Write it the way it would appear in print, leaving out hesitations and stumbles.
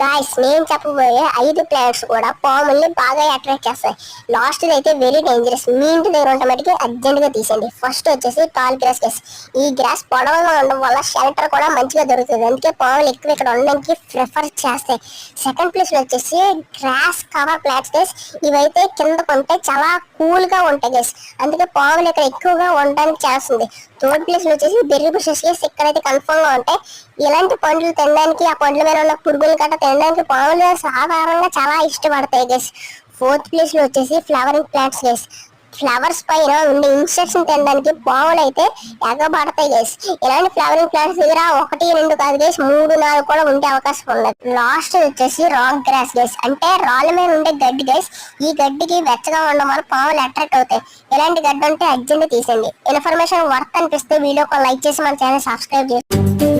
Guys నేను చెప్పబోయే 5 plants కూడా పాముల్ని బాగా అట్రాక్ట్ చేస్తాయి. లాస్ట్ అయితే వెరీ డేంజరస్. మీ ఇంటి దగ్గర ఉంటే మటుకి అర్జెంట్ గా తీసేయండి. ఫస్ట్ వచ్చేసి టాల్ గ్రాస్ గైస్. ఈ గ్రాస్ పొడవుగా ఉండడం వల్ల షెల్టర్ కూడా మంచిగా దొరుకుతుంది, అందుకే పాములు ఎక్కువ ఇక్కడ ఉండడానికి ప్రిఫర్ చేస్తాయి. సెకండ్ ప్లేస్ లో వచ్చేసి గ్రాస్ కవర్ ప్లాంట్స్ గైస్. ఇవైతే కింద కొంటే చాలా కూల్ గా ఉంటాయి గైస్, అందుకే పాములు ఇక్కడ ఎక్కువగా ఉండడానికి చేస్తుంది. థర్డ్ ప్లేస్ లో వచ్చేసి బెర్రీ బుషెస్ గైస్. ఇక్కడైతే కన్ఫర్మ్ గా ఉంటాయి. ఇలాంటి పండ్లు తినడానికి, ఆ పండ్ల మీద ఉన్న పురుగులు గట్ట తినడానికి పాములు సాధారణంగా చాలా ఇష్టపడతాయి గైస్. ఫోర్త్ ప్లేస్ లో వచ్చేసి ఫ్లవరింగ్ ప్లాంట్స్ గైస్. ఫ్లవర్స్ పైన ఉండే ఇన్సెక్ట్స్ తినడానికి పాములు అయితే ఎగబడతాయి గైస్. ఇలాంటి ఫ్లవరింగ్ ప్లాంట్స్ దగ్గర 1, 2 కాదు గైస్, 3, 4 కూడా ఉండే అవకాశం ఉంది. లాస్ట్ వచ్చేసి రాక్ గ్రాస్ గైస్, అంటే రాళ్ళ మీద ఉండే గడ్డి గైస్. ఈ గడ్డికి వెచ్చగా ఉండడం వల్ల పాములు అట్రాక్ట్ అవుతాయి. ఇలాంటి గడ్డి ఉంటే అర్జెంట్ తీసేయండి. ఇన్ఫర్మేషన్ వర్త్ అనిపిస్తే వీడియోకి లైక్ చేసి మన ఛానల్ సబ్స్క్రైబ్ చేయండి.